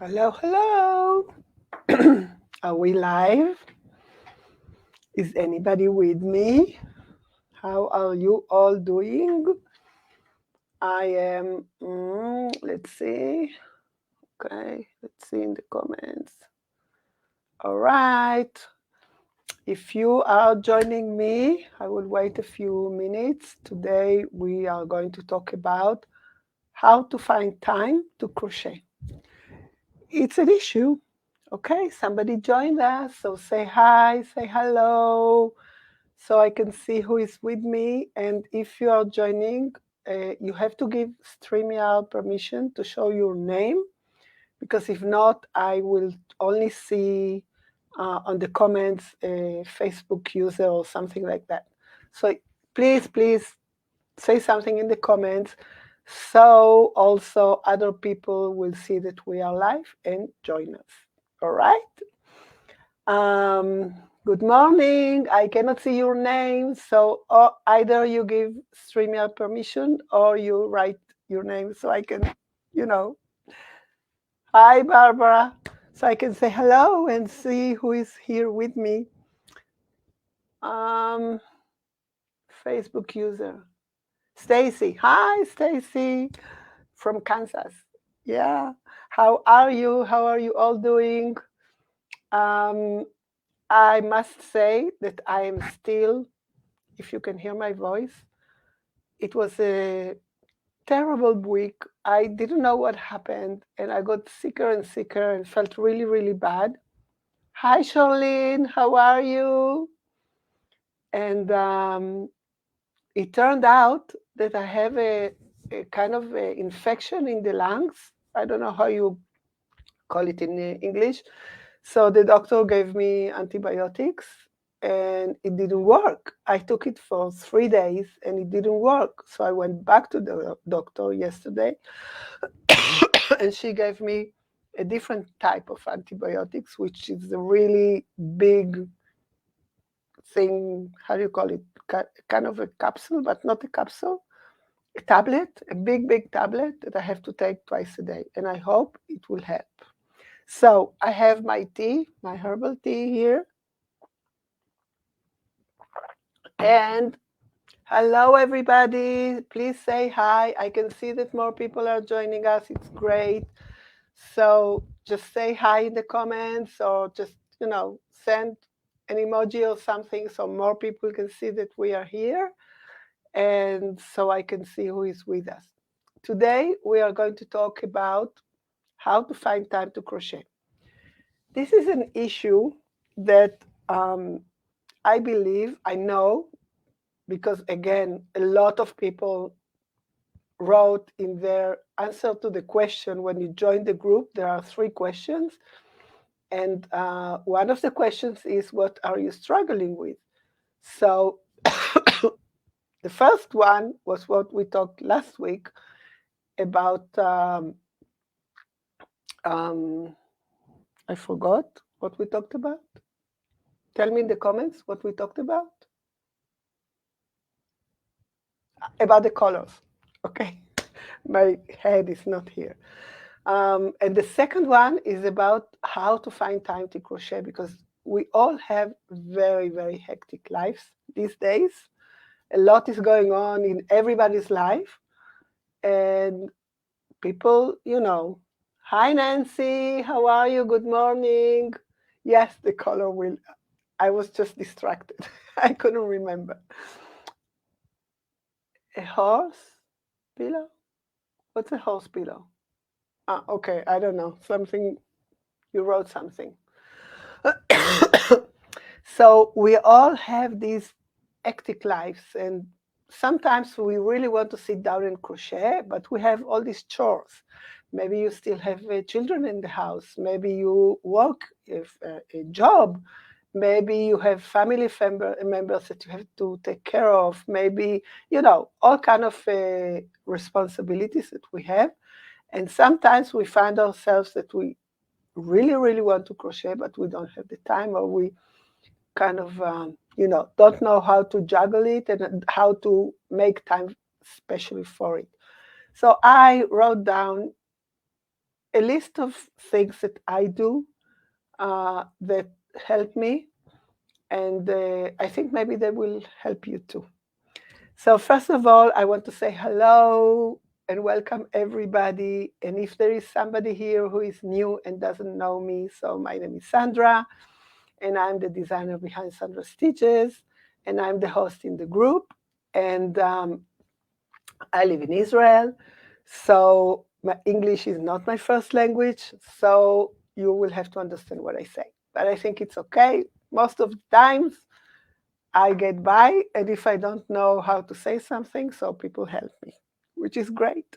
Hello, hello. Are we live? Is anybody with me? How are you all doing? I am, let's see. Okay, let's see in the comments. All right. If you are joining me, I will wait a few minutes. Today we are going to talk about how to find time to crochet. It's an issue. Okay, somebody joined us, so say hi, say hello, so I can see who is with me. And if you are joining, you have to give StreamYard permission to show your name, because if not, I will only see on the comments a Facebook user or something like that. So please say something in the comments, so also other people will see that we are live and join us. All right. Um, Good morning. I cannot see your name, so either you give StreamYard permission or you write your name so I can, you know. Hi, Barbara. So I can say hello and see who is here with me. Um, Facebook user. Stacy. Hi, Stacy from Kansas. Yeah. How are you? How are you all doing? Um, I must say that I am still, if you can hear my voice, it was a terrible week. I didn't know what happened, and I got sicker and sicker and felt really, really bad. Hi, Charlene, how are you? And it turned out that I have a kind of a infection in the lungs. I don't know how you call it in English. So the doctor gave me antibiotics and it didn't work. I took it for 3 days and it didn't work. So I went back to the doctor yesterday and she gave me a different type of antibiotics, which is a really big thing. How do you call it? Kind of a capsule, but not a capsule. A tablet, a big tablet that I have to take twice a day. And I hope it will help. So I have my tea, my herbal tea here. And hello, everybody. Please say hi. I can see that more people are joining us. It's great. So just say hi in the comments or just, send an emoji or something so more people can see that we are here and so I can see who is with us. Today, we are going to talk about how to find time to crochet. This is an issue that I believe, I know, because again, a lot of people wrote in their answer to the question when you join the group. There are 3 questions. And one of the questions is, what are you struggling with? So the first one was what we talked last week about. I forgot what we talked about. Tell me in the comments what we talked about. About the colors. Okay. My head is not here. And the second one is about how to find time to crochet, because we all have very, very hectic lives these days. A lot is going on in everybody's life. And people, hi, Nancy, how are you? Good morning. Yes, the color will. I was just distracted. I couldn't remember. A horse pillow? What's a horse pillow? Okay, I don't know. Something, you wrote something. So we all have these hectic lives, and sometimes we really want to sit down and crochet, but we have all these chores. Maybe you still have children in the house. Maybe you work a job. Maybe you have family members that you have to take care of. Maybe, all kind of responsibilities that we have. And sometimes we find ourselves that we really, really want to crochet, but we don't have the time, or we kind of, don't know how to juggle it and how to make time especially for it. So I wrote down a list of things that I do that help me, and I think maybe they will help you too. So first of all, I want to say hello and welcome everybody. And if there is somebody here who is new and doesn't know me, so my name is Sandra, and I'm the designer behind SandraStitches, and I'm the host in the group. And I live in Israel, so my English is not my first language, so you will have to understand what I say. But I think it's okay. Most of the times I get by, and if I don't know how to say something, so people help me, which is great.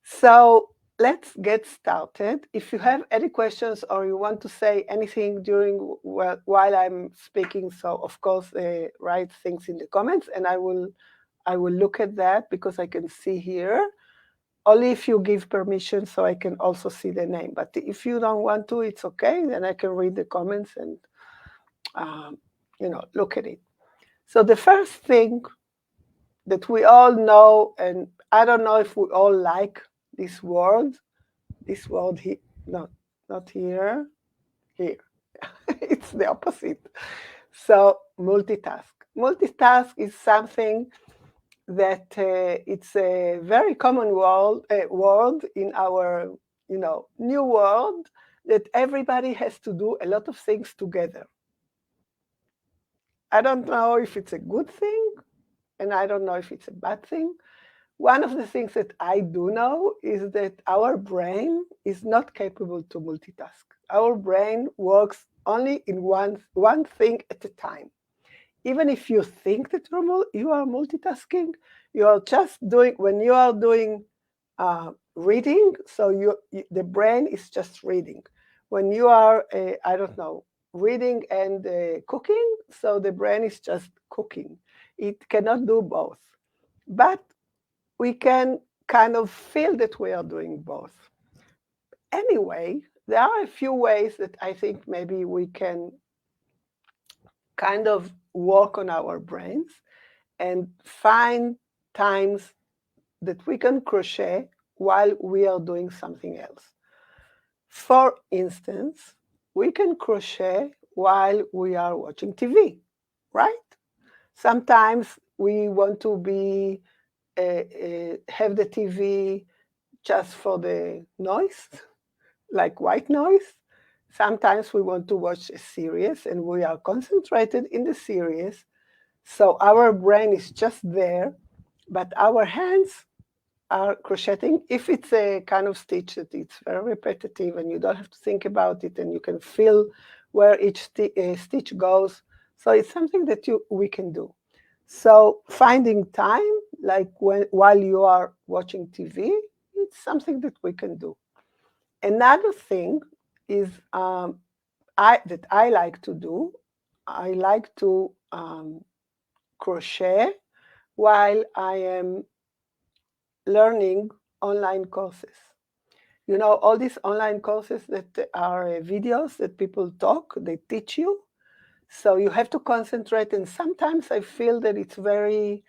So let's get started. If you have any questions or you want to say anything during while I'm speaking, so of course write things in the comments, and I will look at that because I can see here. Only if you give permission, so I can also see the name. But if you don't want to, it's okay. Then I can read the comments and look at it. So the first thing that we all know, and I don't know if we all like this word here, not here, here. It's the opposite. So multitask. Multitask is something that it's a very common word in our new world, that everybody has to do a lot of things together. I don't know if it's a good thing, and I don't know if it's a bad thing. One of the things that I do know is that our brain is not capable to multitask. Our brain works only in one thing at a time. Even if you think that you are multitasking, you are just doing, when you are doing reading, so the brain is just reading. When you are, I don't know, reading and cooking, so the brain is just cooking. It cannot do both. But we can kind of feel that we are doing both. Anyway, there are a few ways that I think maybe we can kind of work on our brains and find times that we can crochet while we are doing something else. For instance, we can crochet while we are watching TV, right? Sometimes we want to have the TV just for the noise, like white noise. Sometimes we want to watch a series and we are concentrated in the series. So our brain is just there, but our hands are crocheting. If it's a kind of stitch that it's very repetitive and you don't have to think about it and you can feel where each stitch goes. So it's something that we can do. So finding time, like while you are watching TV, it's something that we can do. Another thing is that I like to do. I like to crochet while I am learning online courses. You know, all these online courses that are videos that people talk, they teach you. So you have to concentrate. And sometimes I feel that it's very,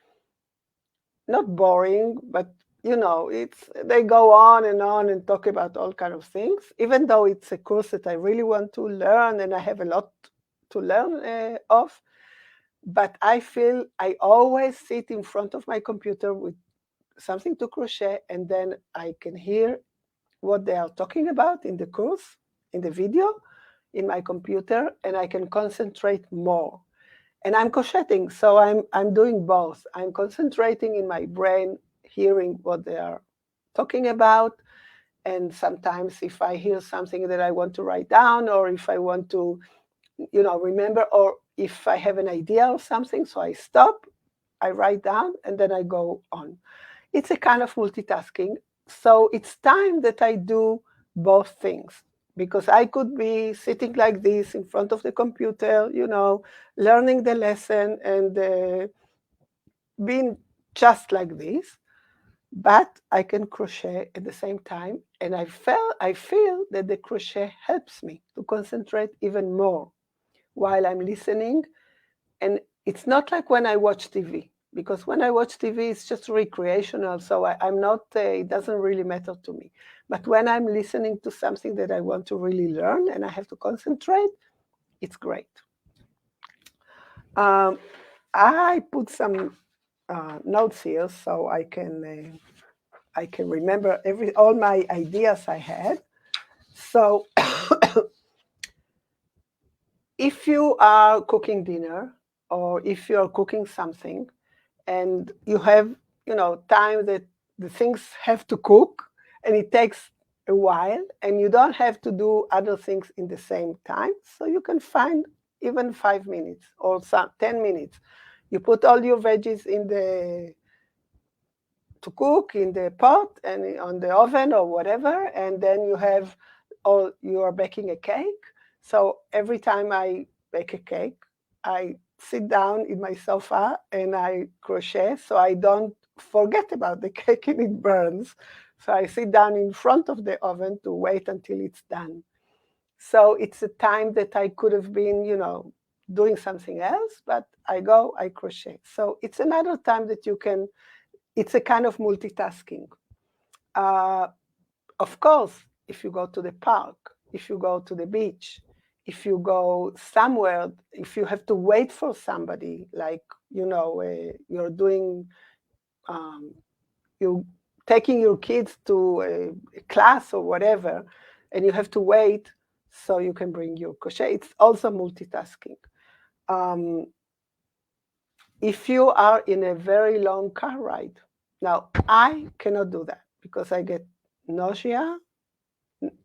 not boring, but they go on and talk about all kind of things, even though it's a course that I really want to learn and I have a lot to learn of. But I feel I always sit in front of my computer with something to crochet, and then I can hear what they are talking about in the course, in the video, in my computer, and I can concentrate more. And I'm crocheting, so I'm doing both. I'm concentrating in my brain, hearing what they are talking about, and sometimes if I hear something that I want to write down, or if I want to, remember, or if I have an idea of something, so I stop, I write down, and then I go on. It's a kind of multitasking. So it's time that I do both things, because I could be sitting like this in front of the computer, learning the lesson and being just like this, but I can crochet at the same time. And I feel that the crochet helps me to concentrate even more while I'm listening. And it's not like when I watch TV. because when I watch TV, it's just recreational. So I'm not, it doesn't really matter to me. But when I'm listening to something that I want to really learn and I have to concentrate, it's great. I put some notes here so I can remember all my ideas I had. So if you are cooking dinner or if you're cooking something and you have, time that the things have to cook and it takes a while and you don't have to do other things in the same time, so you can find even 5 minutes or 10 minutes. You put all your veggies to cook in the pot and on the oven or whatever, and then you are baking a cake. So every time I bake a cake, I sit down in my sofa and I crochet so I don't forget about the cake and it burns. So I sit down in front of the oven to wait until it's done. So it's a time that I could have been, doing something else, but I crochet. So it's another time that it's a kind of multitasking. Uh, of course, if you go to the park, if you go to the beach, if you go somewhere, if you have to wait for somebody, like, you're doing, you're taking your kids to a class or whatever, and you have to wait so you can bring your crochet. It's also multitasking. Um, if you are in a very long car ride, now I cannot do that because I get nausea.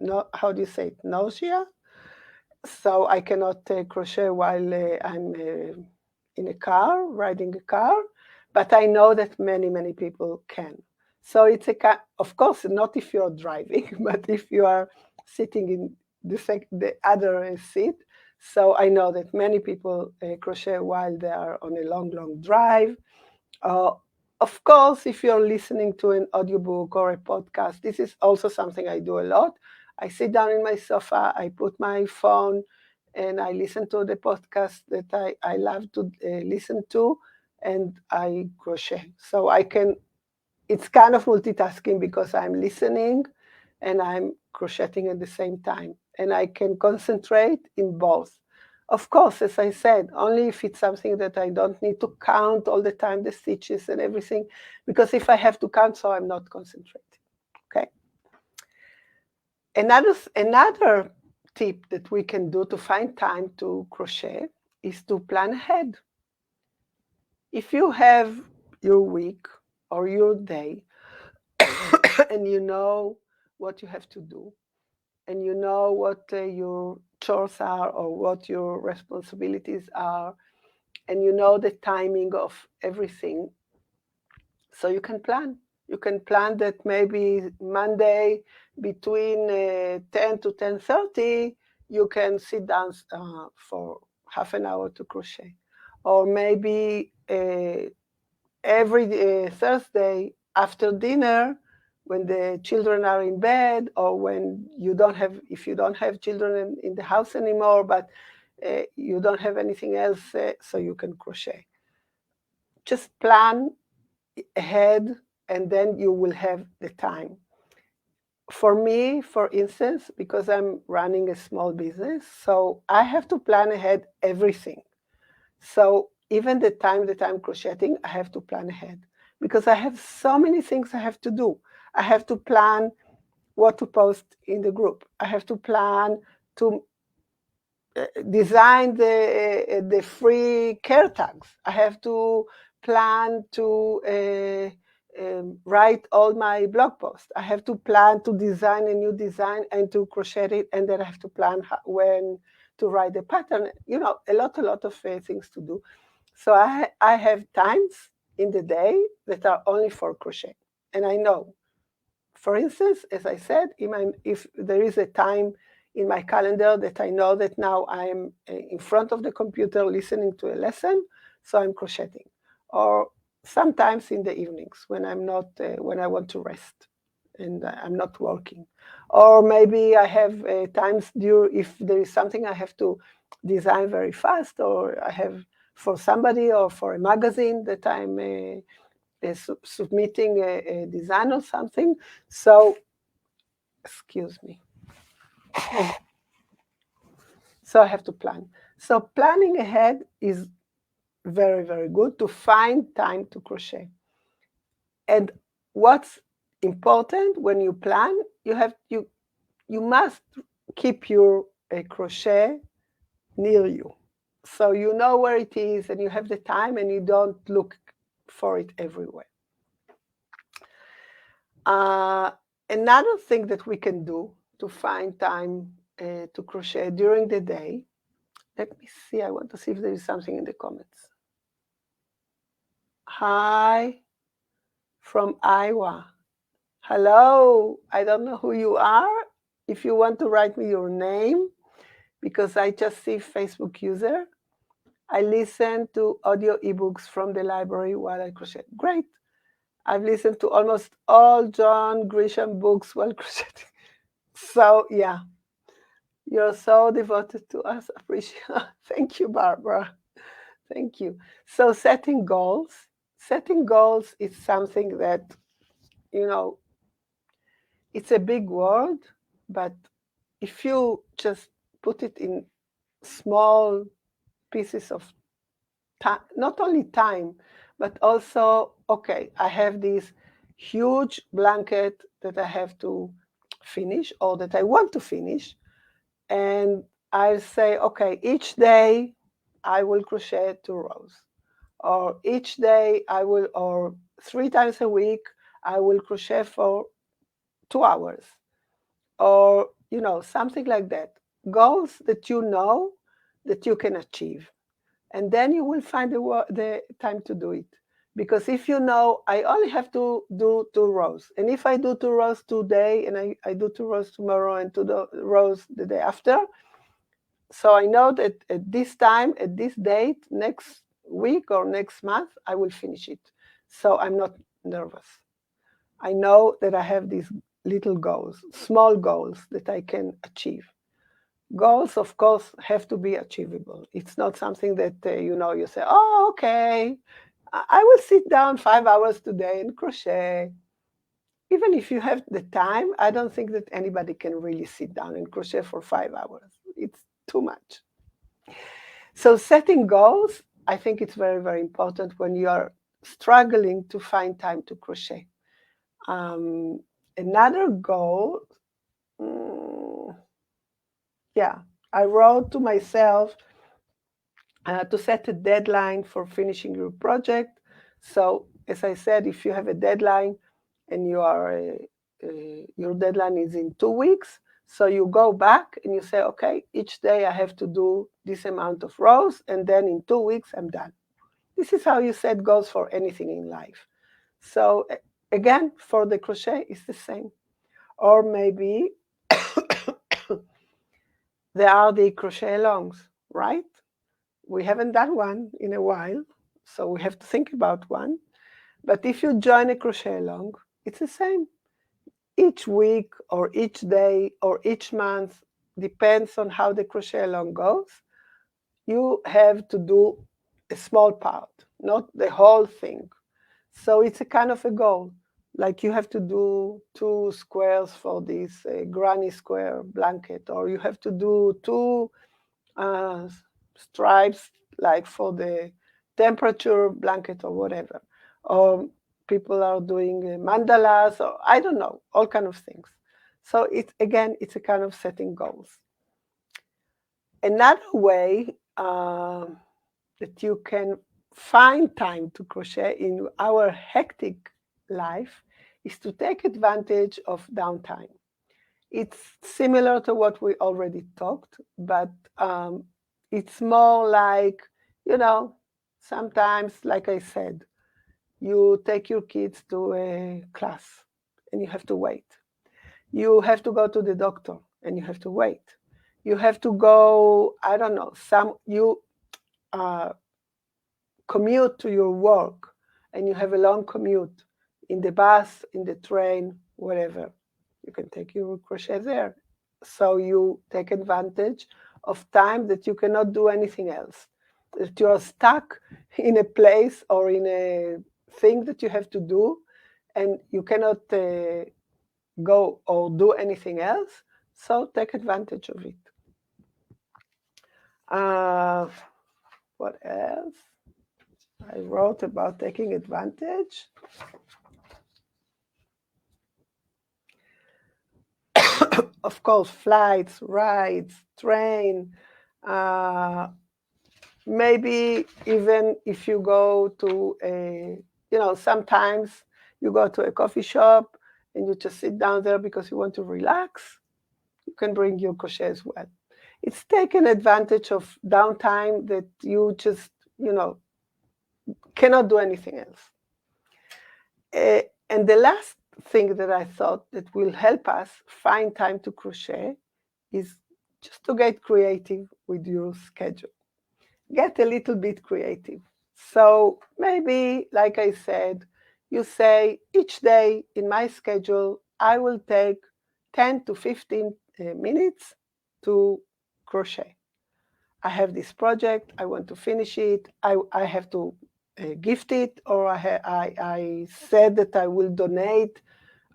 No, how do you say it? Nausea. So I cannot crochet while I'm in a car, riding a car. But I know that many people can. So it's of course, not if you're driving, but if you are sitting in the other seat. So I know that many people crochet while they are on a long drive. Uh, of course, if you're listening to an audiobook or a podcast, this is also something I do a lot. I sit down in my sofa, I put my phone, and I listen to the podcast that I love to listen to, and I crochet. So it's kind of multitasking because I'm listening and I'm crocheting at the same time, and I can concentrate in both. Of course, as I said, only if it's something that I don't need to count all the time the stitches and everything, because if I have to count, so I'm not concentrating. Okay. Another tip that we can do to find time to crochet is to plan ahead. If you have your week or your day and you know what you have to do, and you know what your chores are or what your responsibilities are, and you know the timing of everything, so you can plan. You can plan that maybe Monday between 10 to 10:30, you can sit down for half an hour to crochet. Or maybe every Thursday after dinner, when the children are in bed, or when if you don't have children in the house anymore, but you don't have anything else, so you can crochet. Just plan ahead, and then you will have the time. For me, for instance, because I'm running a small business, so I have to plan ahead everything. So even the time that I'm crocheting, I have to plan ahead because I have so many things I have to do. I have to plan what to post in the group. I have to plan to design the free care tags. I have to plan to write all my blog posts. I have to plan to design a new design and to crochet it, and then I have to plan when to write the pattern. A lot of things to do. So I have times in the day that are only for crochet, and I know. For instance, as I said, if there is a time in my calendar that I know that now I'm in front of the computer listening to a lesson, so I'm crocheting. Or sometimes in the evenings when I'm not, when I want to rest and I'm not working. Or maybe I have times if there is something I have to design very fast, or I have for somebody or for a magazine that I'm submitting a design or something. So, excuse me. So I have to plan. So planning ahead is very, very good to find time to crochet. And what's important when you plan, you must keep your crochet near you. So you know where it is and you have the time and you don't look for it everywhere. Another thing that we can do to find time to crochet during the day, let me see, I want to see if there is something in the comments. Hi from Iowa. Hello, I don't know who you are. If you want to write me your name, because I just see Facebook user. I listen to audio ebooks from the library while I crochet. Great. I've listened to almost all John Grisham books while crocheting. So yeah, you're so devoted to us. Appreciate. Thank you, Barbara. Thank you. So setting goals. Setting goals is something that, you know, it's a big word, but if you just put it in small pieces of time, not only time, but also, okay, I have this huge blanket that I have to finish or that I want to finish. And I'll say, okay, each day I will crochet 2 rows. Or each day I will, or 3 times a week, I will crochet for 2 hours. Or, you know, something like that. Goals that you know that you can achieve. And then you will find the time to do it. Because if you know, I only have to do 2 rows. And if I do 2 rows today, and I do 2 rows tomorrow and 2 rows the day after, so I know that at this time, at this date, next week or next month, I will finish it. So I'm not nervous. I know that I have these little goals, small goals that I can achieve. Goals, of course, have to be achievable. It's not something that, you say, oh, okay, I will sit down 5 hours today and crochet. Even if you have the time, I don't think that anybody can really sit down and crochet for 5 hours. It's too much. So setting goals, I think it's very, very important when you are struggling to find time to crochet. Another goal, I wrote to myself to set a deadline for finishing your project. So, as I said, if you have a deadline and your deadline is in 2 weeks, so you go back and you say, okay, each day I have to do this amount of rows, and then in 2 weeks I'm done. This is how you set goals for anything in life. So again, for the crochet, it's the same. Or maybe there are the crochet alongs, right? We haven't done one in a while, so we have to think about one. But if you join a crochet along, it's the same. Each week or each day or each month, depends on how the crochet along goes, you have to do a small part, not the whole thing. So it's a kind of a goal. Like you have to do 2 squares for this granny square blanket, or you have to do 2 stripes like for the temperature blanket or whatever. Or people are doing mandalas, or I don't know, all kind of things. So it's a kind of setting goals. Another way that you can find time to crochet in our hectic life is to take advantage of downtime. It's similar to what we already talked, but it's more like, sometimes, like I said, you take your kids to a class and you have to wait. You have to go to the doctor and you have to wait. You have to go, I don't know, you commute to your work and you have a long commute in the bus, in the train, whatever. You can take your crochet there. So you take advantage of time that you cannot do anything else. that you are stuck in a place or in a thing that you have to do, and you cannot go or do anything else. So take advantage of it. What else? I wrote about taking advantage. Of course, flights, rides, train. Maybe even if you go to sometimes you go to a coffee shop and you just sit down there because you want to relax, you can bring your crochet as well. It's taken advantage of downtime that you just, cannot do anything else. And the last thing that I thought that will help us find time to crochet is just to get creative with your schedule. Get a little bit creative. So maybe, like I said, you say each day in my schedule, I will take 10 to 15 minutes to crochet. I have this project, I want to finish it, I have to gift it, or I said that I will donate,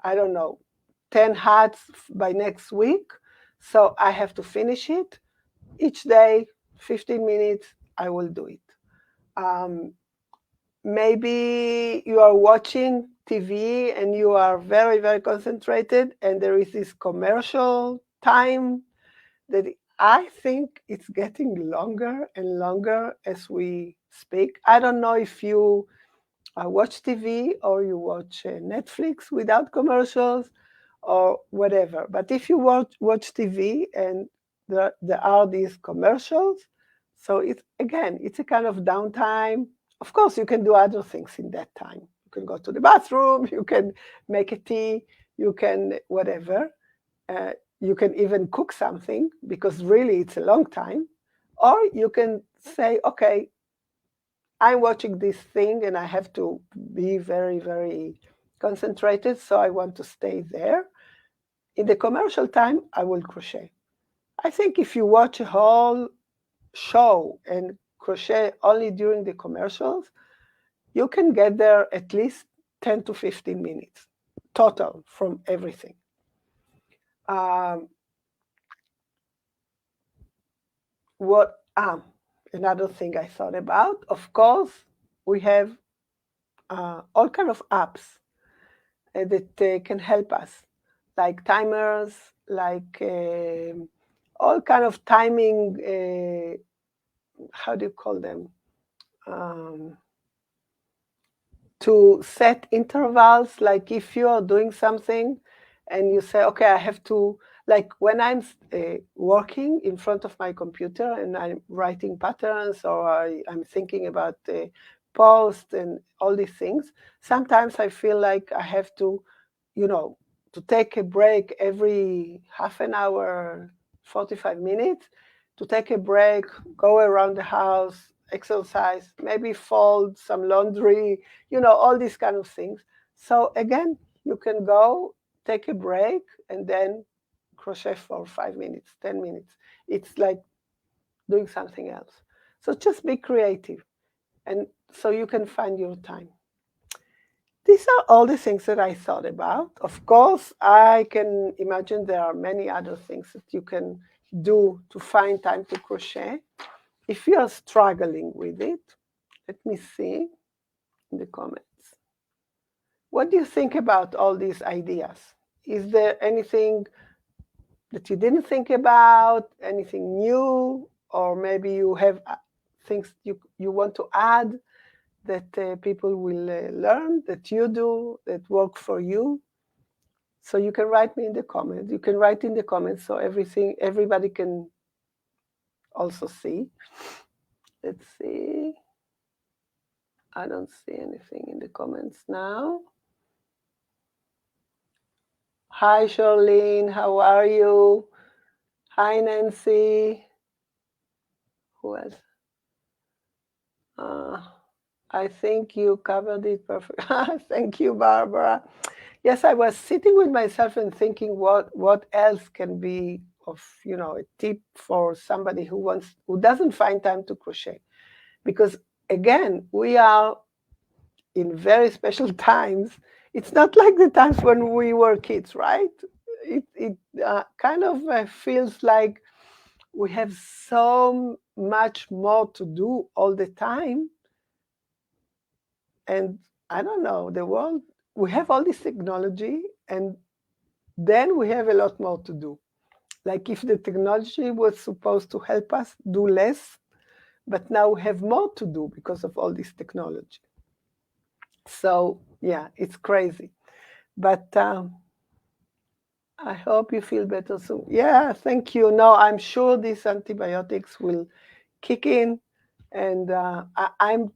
I don't know, 10 hats by next week, so I have to finish it. Each day, 15 minutes, I will do it. Maybe you are watching TV and you are very, very concentrated, and there is this commercial time that I think it's getting longer and longer as we speak. I don't know if you watch TV or you watch Netflix without commercials or whatever. But if you watch TV and there are these commercials, so it's a kind of downtime. Of course, you can do other things in that time. You can go to the bathroom, you can make a tea, you can whatever. You can even cook something because really it's a long time. Or you can say, okay, I'm watching this thing and I have to be very, very concentrated, so I want to stay there. In the commercial time, I will crochet. I think if you watch a whole show and crochet only during the commercials, you can get there at least 10 to 15 minutes total from everything. Another thing I thought about, of course, we have all kind of apps that can help us, like timers, like all kind of timing, how do you call them? To set intervals, like if you are doing something and you say, okay, I have to, like when I'm working in front of my computer and I'm writing patterns or I'm thinking about posts and all these things, sometimes I feel like I have to, to take a break every half an hour, 45 minutes, to take a break, go around the house, exercise, maybe fold some laundry, all these kind of things. So again, you can go, take a break, and then crochet for 5 minutes, 10 minutes. It's like doing something else. So just be creative, and so you can find your time. These are all the things that I thought about. Of course, I can imagine there are many other things that you can do to find time to crochet. If you are struggling with it, let me see in the comments. What do you think about all these ideas? Is there anything that you didn't think about, anything new, or maybe you have things you want to add that people will learn, that you do, that work for you? So you can write me in the comments. You can write in the comments so everybody can also see. Let's see. I don't see anything in the comments now. Hi, Charlene. How are you? Hi, Nancy. Who else? I think you covered it perfectly. Thank you, Barbara. Yes, I was sitting with myself and thinking what else can be of a tip for somebody who doesn't find time to crochet. because again, we are in very special times. It's not like the times when we were kids, right? It kind of feels like we have so much more to do all the time. And I don't know, the world, we have all this technology, and then we have a lot more to do. Like if the technology was supposed to help us do less, but now we have more to do because of all this technology. So yeah, it's crazy. But I hope you feel better soon. Yeah, thank you. No, I'm sure these antibiotics will kick in, and I'm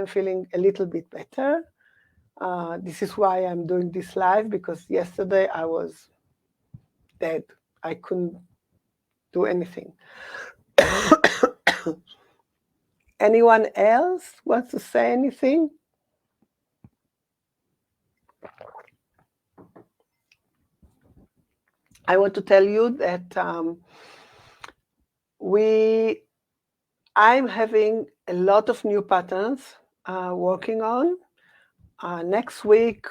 feeling a little bit better. This is why I'm doing this live, because yesterday I was dead. I couldn't do anything. Anyone else wants to say anything? I want to tell you that I'm having a lot of new patterns working on. Next week,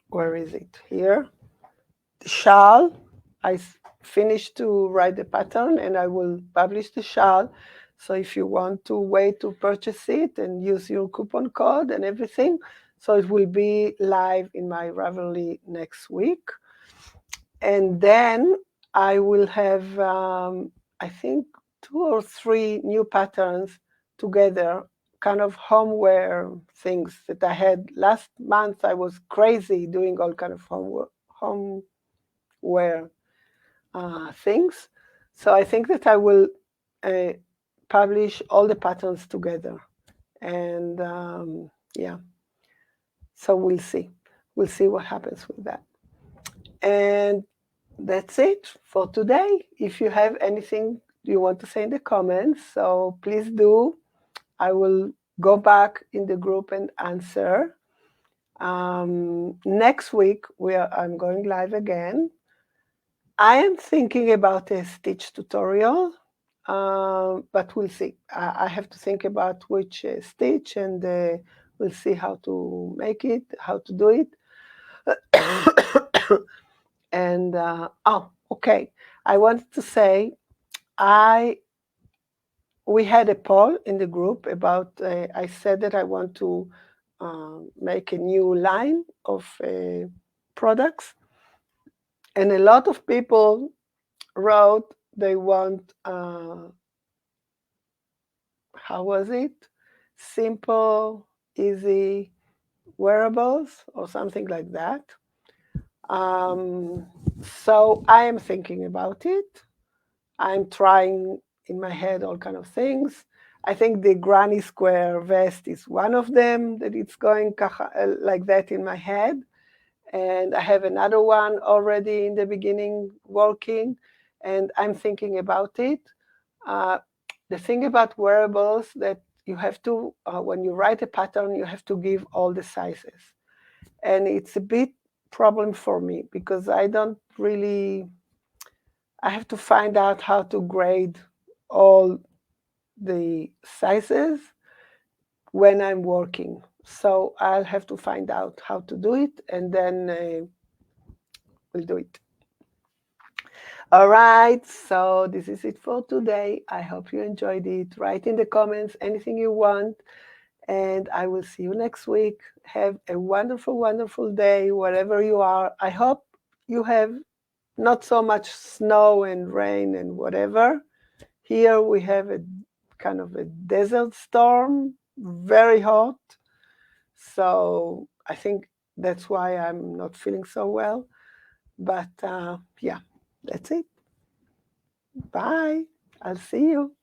where is it? Here. The shawl. I finished to write the pattern and I will publish the shawl. So if you want to wait to purchase it and use your coupon code and everything, so it will be live in my Ravelry next week. And then I will have, I think, 2 or 3 new patterns together, kind of homeware things that I had last month. I was crazy doing all kind of homeware things. So I think that I will publish all the patterns together. And yeah, so we'll see. We'll see what happens with that. And that's it for today. If you have anything you want to say in the comments, so please do. I will go back in the group and answer. Next week, I'm going live again. I am thinking about a stitch tutorial, but we'll see. I have to think about which stitch, and we'll see how to make it, how to do it. And okay. I wanted to say, we had a poll in the group about. I said that I want to make a new line of products, and a lot of people wrote they want. How was it? Simple, easy wearables or something like that. So I am thinking about it. I'm trying in my head all kind of things. I think the granny square vest is one of them that it's going like that in my head. And I have another one already in the beginning working, and I'm thinking about it. The thing about wearables that you have to, when you write a pattern, you have to give all the sizes. And it's a bit problem for me because I don't really, I have to find out how to grade all the sizes when I'm working. So I'll have to find out how to do it, and then we'll do it. All right, so this is it for today. I hope you enjoyed it. Write in the comments anything you want, and I will see you next week. Have a wonderful, wonderful day wherever you are. I hope you have not so much snow and rain and whatever. Here we have a kind of a desert storm, very hot. So I think that's why I'm not feeling so well. But yeah, that's it. Bye. I'll see you.